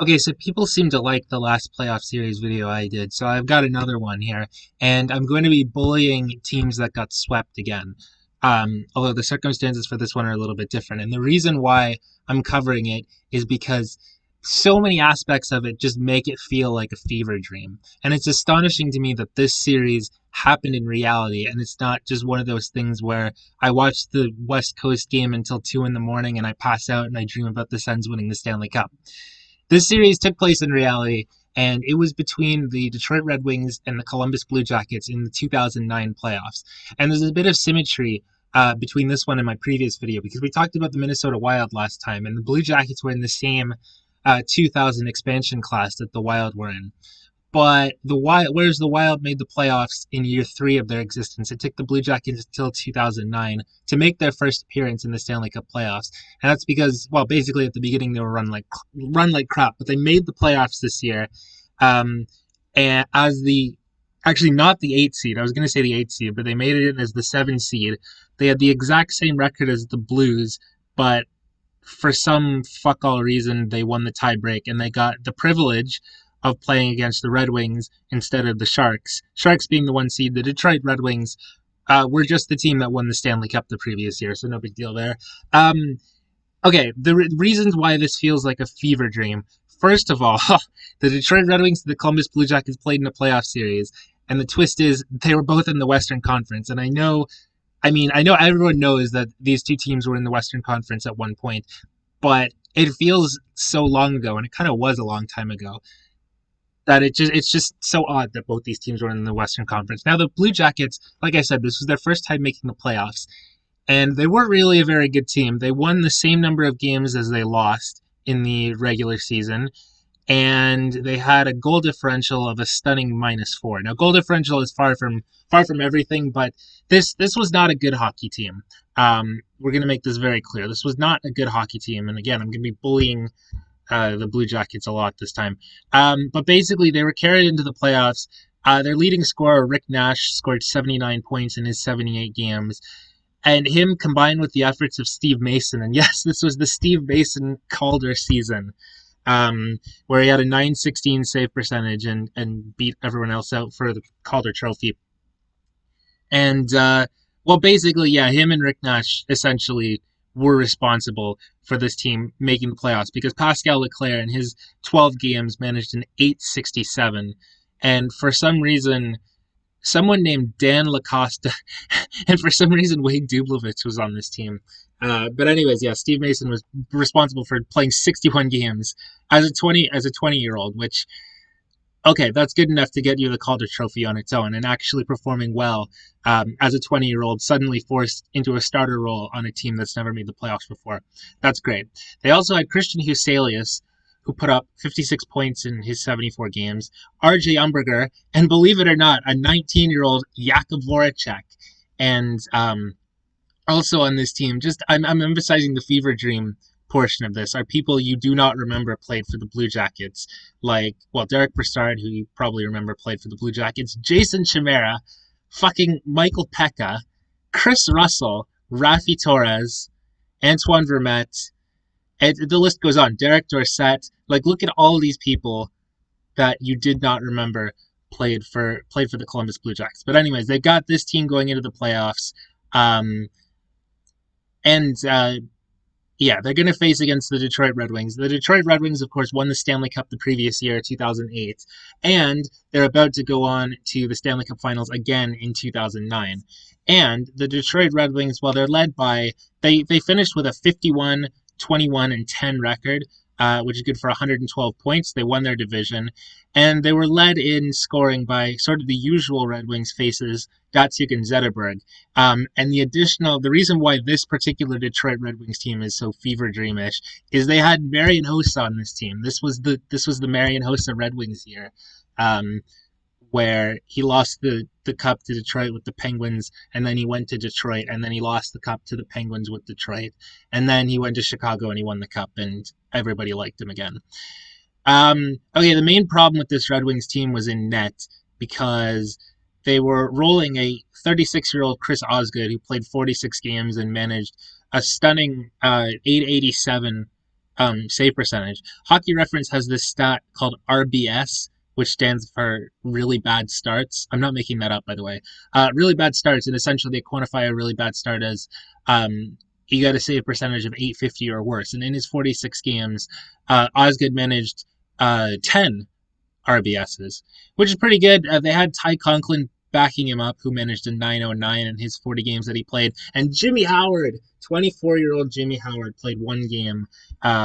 Okay, so people seem to like the last playoff series video I did, so I've got another one here, and I'm going to be bullying teams that got swept again. Although the circumstances for this one are a little bit different, and the reason why I'm covering it is because so many aspects of it just make it feel like a fever dream, and it's astonishing to me that this series happened in reality, and it's not just one of those things where I watch the West Coast game until 2 in the morning and I pass out and I dream about the Sens winning the Stanley Cup. This series took place in reality, and it was between the Detroit Red Wings and the Columbus Blue Jackets in the 2009 playoffs. And there's a bit of symmetry between this one and my previous video because we talked about the Minnesota Wild last time, and the Blue Jackets were in the same 2000 expansion class that the Wild were in. But the Wild, whereas the Wild made the playoffs in year three of their existence, it took the Blue Jackets until 2009 to make their first appearance in the Stanley Cup playoffs, and that's because, well, basically at the beginning they were run like crap, but they made the playoffs this year, um, and as the actually not the eight seed. I was going to say the eight seed, but they made it in as the seven seed. They had the exact same record as the Blues, but for some fuck all reason, they won the tie break and they got the privilege of playing against the Red Wings instead of the Sharks. Sharks being the one seed, the Detroit Red Wings were just the team that won the Stanley Cup the previous year, so no big deal there. Okay, the reasons why this feels like a fever dream. First of all, the Detroit Red Wings and the Columbus Blue Jackets played in a playoff series, and the twist is they were both in the Western Conference. And I know everyone knows that these two teams were in the Western Conference at one point, but it feels so long ago, and it kind of was a long time ago, that it's just so odd that both these teams were in the Western Conference. Now the Blue Jackets, like I said, this was their first time making the playoffs, and they weren't really a very good team. They won the same number of games as they lost in the regular season, and they had a goal differential of a stunning -4. Now, goal differential is far from everything, but this was not a good hockey team. We're going to make this very clear. This was not a good hockey team, and again, I'm going to be bullying the Blue Jackets a lot this time. But basically, they were carried into the playoffs. Their leading scorer, Rick Nash, scored 79 points in his 78 games. And him combined with the efforts of Steve Mason, and yes, this was the Steve Mason Calder season, where he had a 916 save percentage and beat everyone else out for the Calder Trophy. And, well, basically, yeah, him and Rick Nash essentially were responsible for this team making the playoffs because Pascal Leclerc in his 12 games managed an 867. And for some reason, someone named Dan Lacosta, and for some reason Wade Dublovich was on this team. But anyways, yeah, Steve Mason was responsible for playing 61 games as a 20-year-old, which okay, that's good enough to get you the Calder Trophy on its own, and actually performing well as a 20-year-old, suddenly forced into a starter role on a team that's never made the playoffs before. That's great. They also had Christian Huselius, who put up 56 points in his 74 games, RJ Umberger, and believe it or not, a 19-year-old Jakub Voracek. And also on this team, I'm emphasizing the fever dream portion of this, are people you do not remember played for the Blue Jackets, like, well, Derek Brassard, who you probably remember played for the Blue Jackets, Jason Chimera, fucking Michael Pekka, Chris Russell, Rafi Torres, Antoine Vermette, and the list goes on. Derek Dorsett, like, look at all these people that you did not remember played for the Columbus Blue Jackets. But anyways, they got this team going into the playoffs, and yeah, they're going to face against the Detroit Red Wings. The Detroit Red Wings, of course, won the Stanley Cup the previous year, 2008, and they're about to go on to the Stanley Cup Finals again in 2009. And the Detroit Red Wings, well, they're led by they finished with a 51, 21, and 10 record, which is good for 112 points. They won their division, and they were led in scoring by sort of the usual Red Wings faces, Datsyuk and Zetterberg. And the reason why this particular Detroit Red Wings team is so fever dreamish is they had Marian Hossa on this team. This was the Marian Hossa Red Wings year, where he lost the cup to Detroit with the Penguins, and then he went to Detroit, and then he lost the cup to the Penguins with Detroit, and then he went to Chicago and he won the cup, and everybody liked him again. Okay, the main problem with this Red Wings team was in net because they were rolling a 36-year-old Chris Osgood who played 46 games and managed a stunning 887 save percentage. Hockey Reference has this stat called RBS, which stands for really bad starts. I'm not making that up, by the way. Really bad starts, and essentially they quantify a really bad start as you got to save percentage of 850 or worse. And in his 46 games, Osgood managed 10 RBSs, which is pretty good. They had Ty Conklin backing him up, who managed a 909 in his 40 games that he played. And Jimmy Howard, 24-year-old Jimmy Howard, played one game,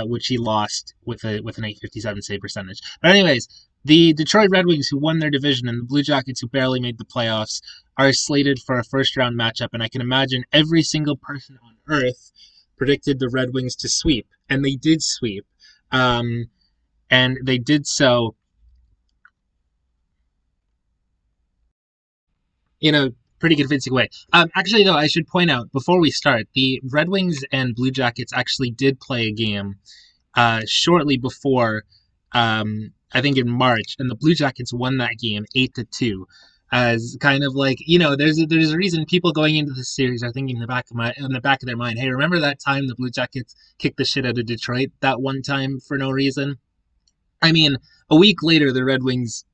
which he lost with an 857 save percentage. But anyways, the Detroit Red Wings, who won their division, and the Blue Jackets, who barely made the playoffs, are slated for a first-round matchup. And I can imagine every single person on Earth predicted the Red Wings to sweep, and they did sweep. And they did so in a pretty convincing way. Actually, though, I should point out before we start, the Red Wings and Blue Jackets actually did play a game shortly before, I think in March, and the Blue Jackets won that game 8-2. As kind of like, there's a reason people going into this series are thinking in the back of their mind, hey, remember that time the Blue Jackets kicked the shit out of Detroit that one time for no reason? I mean, a week later, the Red Wings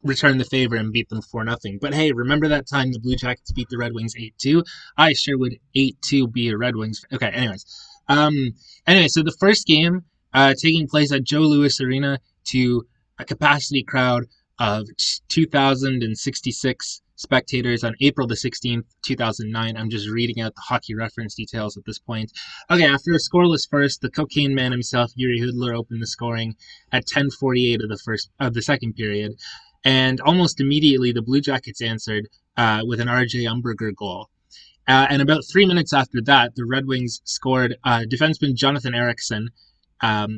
returned the favor and beat them 4-0. But hey, remember that time the Blue Jackets beat the Red Wings 8-2? I sure would 8-2 be a Red Wings. Okay, anyways. So the first game taking place at Joe Louis Arena to a capacity crowd of 2,066 spectators on April the 16th, 2009. I'm just reading out the Hockey Reference details at this point. Okay, after a scoreless first, the cocaine man himself, Jiri Hudler, opened the scoring at 10:48 of the second period. And almost immediately, the Blue Jackets answered with an R.J. Umberger goal. And about 3 minutes after that, the Red Wings scored. Defenseman Jonathan Ericsson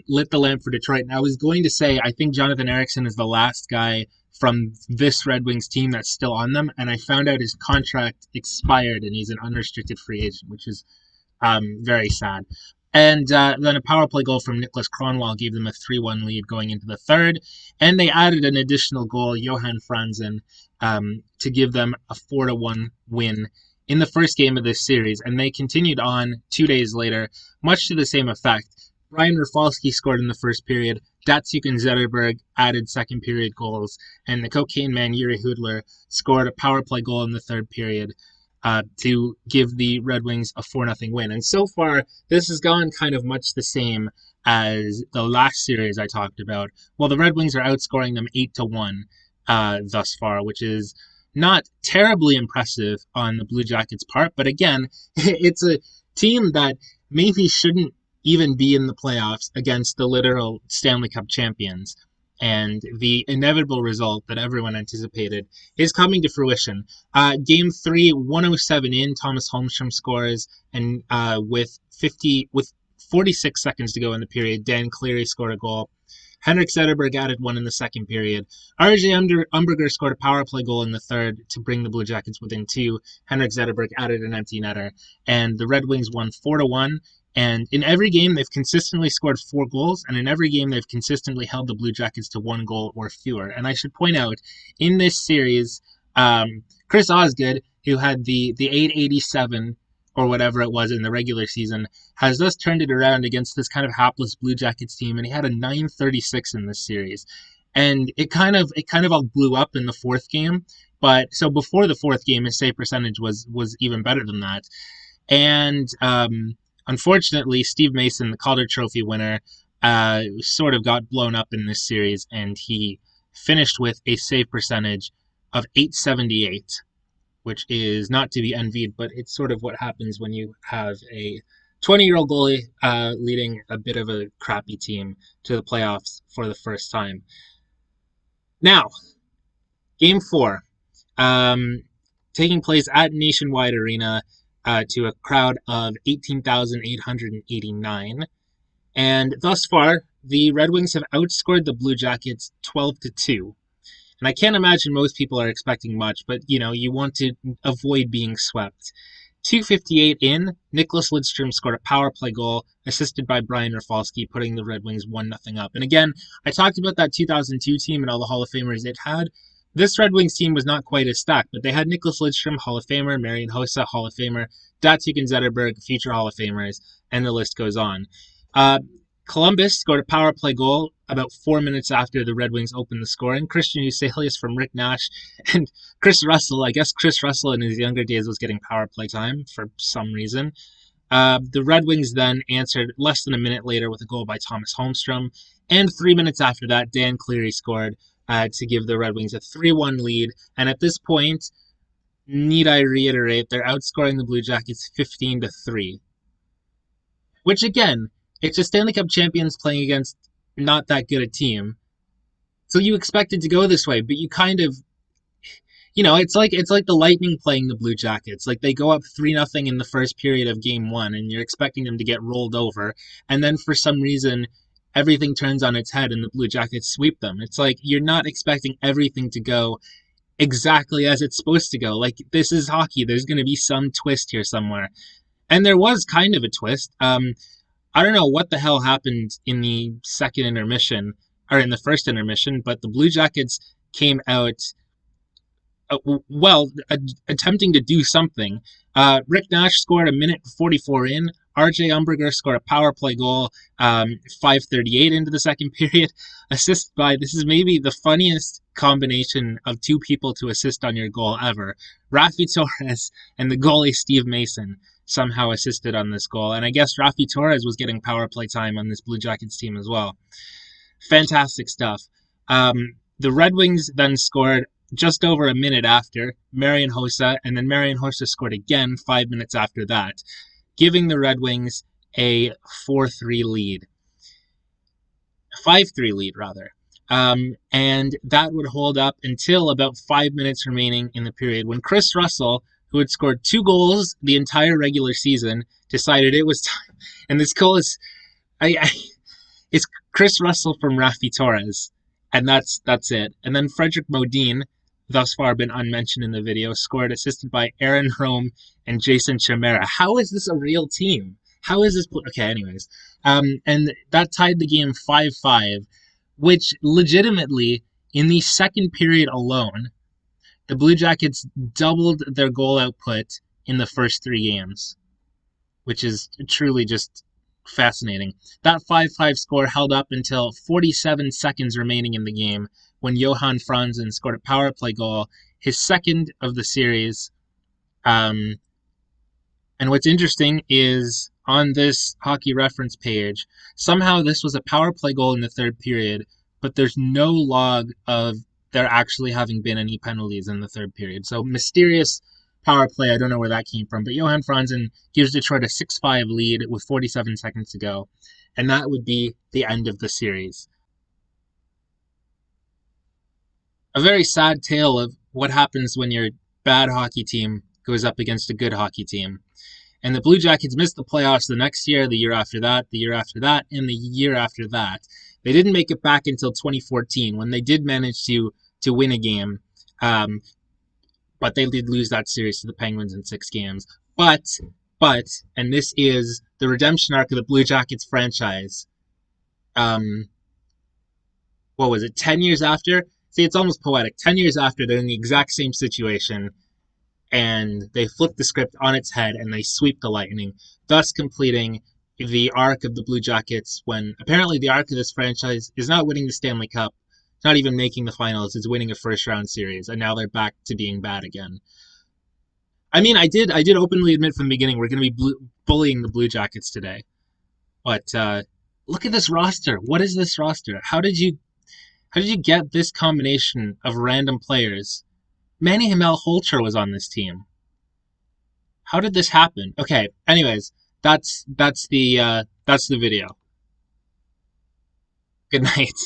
lit the lamp for Detroit. And I was going to say, I think Jonathan Ericsson is the last guy from this Red Wings team that's still on them. And I found out his contract expired and he's an unrestricted free agent, which is very sad. And then a power play goal from Nicholas Kronwall gave them a 3-1 lead going into the third. And they added an additional goal, Johan Franzen, to give them a 4-1 win in the first game of this series. And they continued on 2 days later, much to the same effect. Brian Rafalski scored in the first period. Datsuk and Zetterberg added second period goals. And the cocaine man, Jiri Hudler, scored a power play goal in the third period to give the Red Wings a 4-0 win. And so far, this has gone kind of much the same as the last series I talked about. Well, the Red Wings are outscoring them 8-1 thus far, which is not terribly impressive on the Blue Jackets' part. But again, it's a team that maybe shouldn't even be in the playoffs against the literal Stanley Cup champions. And the inevitable result that everyone anticipated is coming to fruition. Game 3, 107 in, Thomas Holmstrom scores, and with 46 seconds to go in the period, Dan Cleary scored a goal. Henrik Zetterberg added one in the second period. R.J. Umberger scored a power play goal in the third to bring the Blue Jackets within 2. Henrik Zetterberg added an empty netter. And the Red Wings won 4-1. And in every game, they've consistently scored 4 goals, and in every game, they've consistently held the Blue Jackets to 1 goal or fewer. And I should point out, in this series, Chris Osgood, who had the 887 or whatever it was in the regular season, has thus turned it around against this kind of hapless Blue Jackets team, and he had a 936 in this series. And it kind of all blew up in the fourth game, but so before the fourth game, his save percentage was even better than that. And unfortunately, Steve Mason, the Calder Trophy winner, sort of got blown up in this series, and he finished with a save percentage of 878, which is not to be envied, but it's sort of what happens when you have a 20-year-old goalie leading a bit of a crappy team to the playoffs for the first time. Now, Game 4, taking place at Nationwide Arena, to a crowd of 18,889. And thus far, the Red Wings have outscored the Blue Jackets 12-2. And I can't imagine most people are expecting much, but, you want to avoid being swept. 2:58 in, Nicholas Lidstrom scored a power play goal, assisted by Brian Rafalski, putting the Red Wings 1-0 up. And again, I talked about that 2002 team and all the Hall of Famers it had. This Red Wings team was not quite as stacked, but they had Nicholas Lidstrom, Hall of Famer, Marian Hossa, Hall of Famer, Datsuk and Zetterberg, future Hall of Famers, and the list goes on. Columbus scored a power play goal about 4 minutes after the Red Wings opened the scoring. Christian Euselius from Rick Nash and Chris Russell. I guess Chris Russell in his younger days was getting power play time for some reason. The Red Wings then answered less than a minute later with a goal by Thomas Holmstrom. And 3 minutes after that, Dan Cleary scored to give the Red Wings a 3-1 lead. And at this point, need I reiterate, they're outscoring the Blue Jackets 15-3. Which again, it's a Stanley Cup champions playing against not that good a team. So you expect it to go this way, but you kind of, it's like the Lightning playing the Blue Jackets. Like they go up 3-0 in the first period of game 1 and you're expecting them to get rolled over, and then for some reason everything turns on its head and the Blue Jackets sweep them. It's like you're not expecting everything to go exactly as it's supposed to go. Like this is hockey. There's going to be some twist here somewhere. And there was kind of a twist. I don't know what the hell happened in the second intermission, or in the first intermission, but the Blue Jackets came out, attempting to do something. Rick Nash scored a minute 44 in. RJ Umberger scored a power play goal 5:38 into the second period. Assist by, this is maybe the funniest combination of two people to assist on your goal ever. Raffi Torres and the goalie Steve Mason somehow assisted on this goal. And I guess Raffi Torres was getting power play time on this Blue Jackets team as well. Fantastic stuff. The Red Wings then scored just over a minute after, Marian Hossa, and then Marian Hossa scored again 5 minutes after that, giving the Red Wings a 4-3 lead. 5-3 lead, rather. And that would hold up until about 5 minutes remaining in the period when Chris Russell, who had scored 2 goals the entire regular season, decided it was time. And this goal is... it's Chris Russell from Raffi Torres, and that's it. And then Frederick Modin, thus far been unmentioned in the video, scored assisted by Aaron Rome and Jason Chimera. How is this a real team? How is this... Okay, anyways. And that tied the game 5-5, which legitimately, in the second period alone, the Blue Jackets doubled their goal output in the first 3 games, which is truly just fascinating. That 5-5 score held up until 47 seconds remaining in the game when Johan Franzen scored a power play goal, his second of the series. And what's interesting is on this hockey reference page, somehow this was a power play goal in the third period, but there's no log of there actually having been any penalties in the third period. So mysterious power play, I don't know where that came from, but Johan Franzen gives Detroit a 6-5 lead with 47 seconds to go, and that would be the end of the series. A very sad tale of what happens when your bad hockey team goes up against a good hockey team. And the Blue Jackets missed the playoffs the next year, the year after that, the year after that, and the year after that. They didn't make it back until 2014 when they did manage to win a game. But they did lose that series to the Penguins in 6 games. But, and this is the redemption arc of the Blue Jackets franchise. What was it, 10 years after? See, it's almost poetic. 10 years after, they're in the exact same situation, and they flip the script on its head, and they sweep the Lightning, thus completing the arc of the Blue Jackets when apparently the arc of this franchise is not winning the Stanley Cup, not even making the finals, it's winning a first-round series, and now they're back to being bad again. I mean, I did openly admit from the beginning we're going to be bullying the Blue Jackets today. But look at this roster. What is this roster? How did you get this combination of random players? Manny Holcher was on this team. How did this happen? Okay, anyways, that's the video. Good night.